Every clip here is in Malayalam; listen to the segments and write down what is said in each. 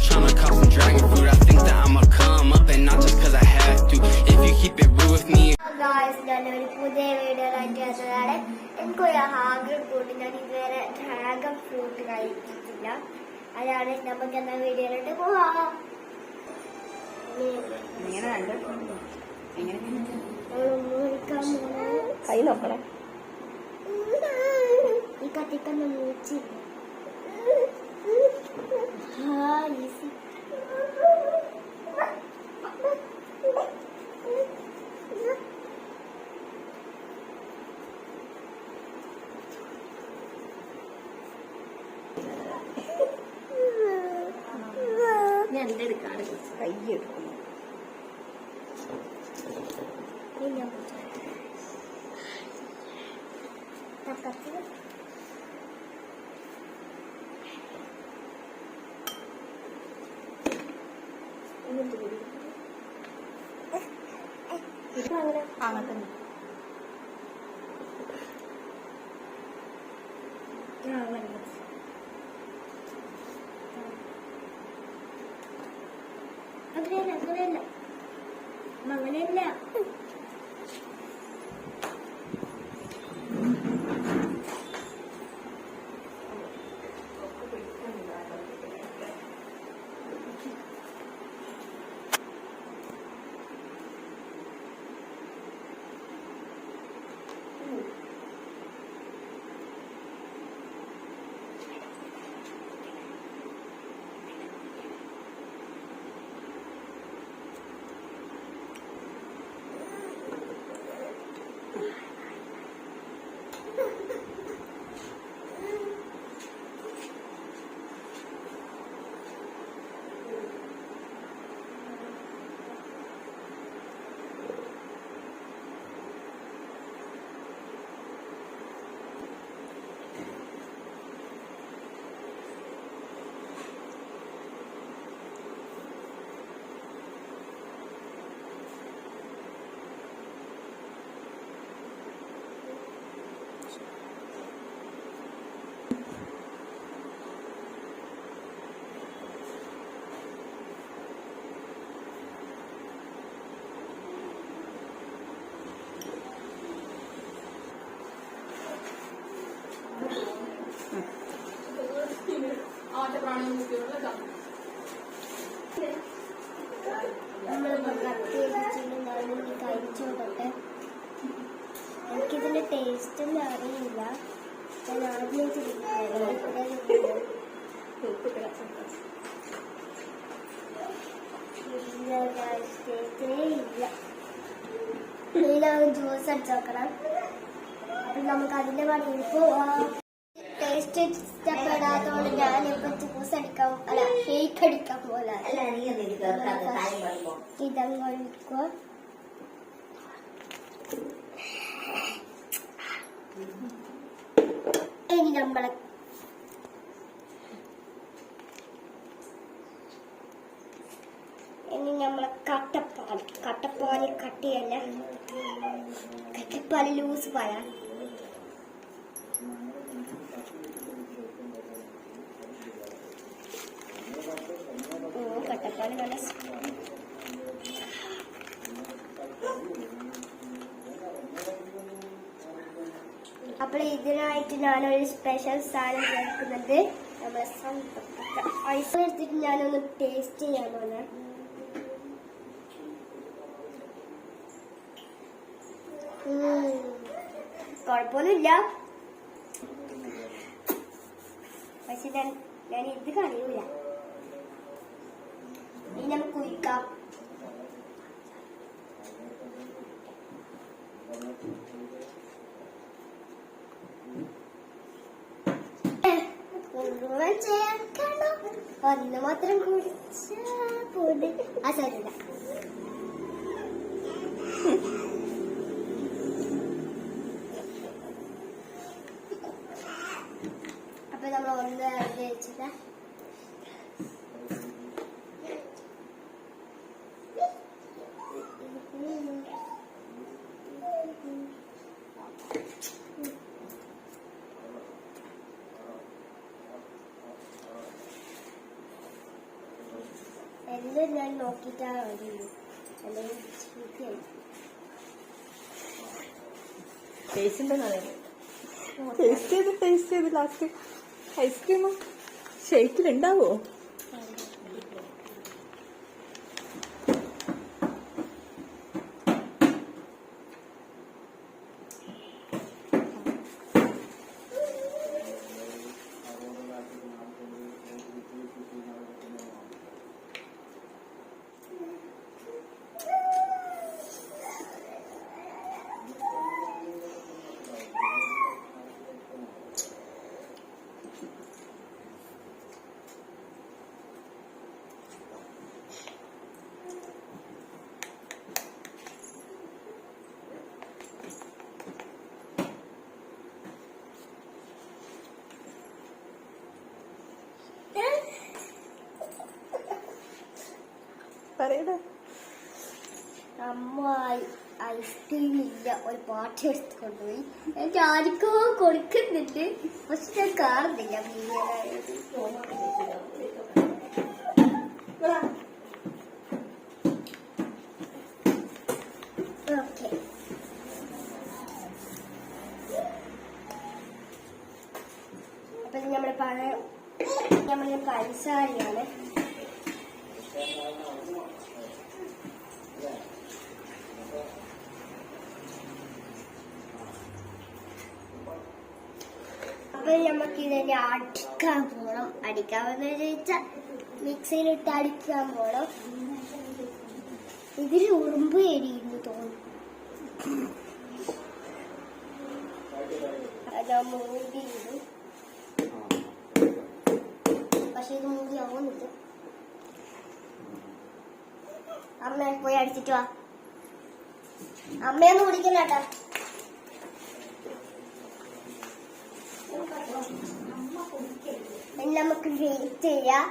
tryna cop some dragon fruit. I think that I'ma come up and not just cause I have to. If you keep it real with me. Guys, ഞാനൊരു പുതിയ വീഡിയോ ആയിട്ട് വന്നതാണ്. എനിക്കൊരു ആഗ്രഹം കൂടി ഞാൻ ഇതുവരെ ഡ്രാഗൺ ഫ്രൂട്ട് കഴിച്ചിട്ടില്ല. അതാണ് നമുക്ക് എന്നാ വീഡിയോയിലോട്ട് പോവാം. കൈ നോക്കണേ. ഈ കത്തിക്കുന്ന മൂച്ചി ഞാൻ എൻ്റെ എടുക്കാറ് കൈ എടുക്കുന്നു. അങ്ങനെ തന്നെ അങ്ങനെയല്ല അങ്ങനെയല്ല. കഴിച്ചോട്ടെ. എനിക്കിതിന്റെ ടേസ്റ്റ് ഒന്നും അറിയില്ല. ഞാൻ ആദ്യം ഇല്ല ജ്യൂസ് അടിച്ചോക്കണം. അപ്പൊ നമുക്ക് അതിന്റെ പണി പോവാം. ടേസ്റ്റ് ഇഷ്ടപ്പെടാത്തോണ്ട് ഞാനിപ്പോ ജ്യൂസ് അടിക്കാൻ അല്ല ഷേക്ക് അടിക്കാൻ പോലെ ഇതം കഴിക്കുക. ഇനി നമ്മളെ കട്ടപ്പാല് കട്ടിയല്ല, കട്ടപ്പാല് ലൂസ് പാലാണ്. കട്ടപ്പാല് നല്ല അപ്പോൾ ഇതിനായിട്ട് ഞാനൊരു സ്പെഷ്യൽ സാധനം ചേർക്കുന്നുണ്ട്. നമ്മളെ ഐസ് എടുത്തിട്ട് ഞാനൊന്ന് ടേസ്റ്റ് ചെയ്യാൻ പോലെ. കുഴപ്പമൊന്നുമില്ല, പക്ഷെ ഞാൻ ഇത് കളയൂല. ഇനി നമുക്ക് കുഴിക്കാം. മുഴുവൻ ചേർക്കണോ? ഒന്ന് മാത്രം കുടിച്ചാ പോട്. ആ സാരില്ല. അപ്പൊ നമ്മൾ ഒന്ന് വെച്ചിട്ട് എല്ലാം ഞാൻ നോക്കിയിട്ടാണ് അറിയുള്ളൂ, അല്ലെങ്കിൽ ചീത്തയായി. ടേസ്റ്റ് ചെയ്ത് ലാസ്റ്റ് ഐസ്ക്രീം ഷേക്കിലുണ്ടാവോ? പറയടാ. അമ്മ ഐസ്ക്രീം ഇല്ല, ഒരു പാട്ട് എടുത്ത് കൊണ്ടുപോയി. എനിക്ക് ആർക്കോ കൊടുക്കുന്നുണ്ട്, പക്ഷെ ഞാൻ കാണുന്നില്ല. ഓക്കെ, അപ്പൊ നമ്മള് പഞ്ചസാരയാണ്. അപ്പൊ നമുക്ക് ഇതിനെ അടിക്കാൻ പോണം. അടിക്കാമെന്ന് ചോദിച്ചാൽ മിക്സിയിലിട്ട് അടിക്കാൻ പോണം. ഇതിൽ ഉറുമ്പ് എരിയുന്നു തോന്നുന്നു. അതാ മൂടി ഇടും, പക്ഷെ ഇത് മൂടി ആവുന്നില്ല. അമ്മ പോയി അടിച്ചിട്ട് വാ. അമ്മയൊന്നും കുടിക്കില്ല കേട്ടാ. നമുക്ക് വെയിറ്റ് ചെയ്യാം,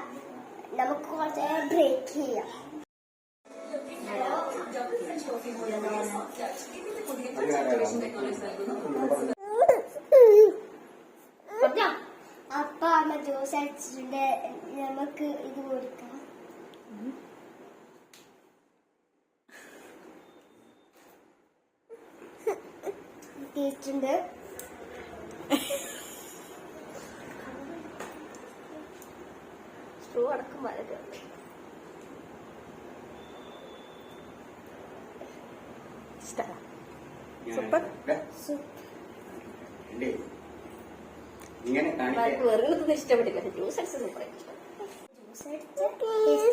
നമുക്ക് കുറച്ച് നേരം ബ്രേക്ക് ചെയ്യാം. അപ്പ അമ്മ ജ്യൂസ് അടിച്ചിട്ടുണ്ട്, നമുക്ക് ഇത് കൊടുക്കാം. ടേസ്റ്റ് ഉണ്ട്. സ്ട്രോ അടക്കം വളരെ സൂപ്പർ. വെറുതെ ഇഷ്ടപ്പെട്ടില്ല. ജ്യൂസ് അടിച്ച് സൂപ്പർ. ജ്യൂസ് അടിച്ച്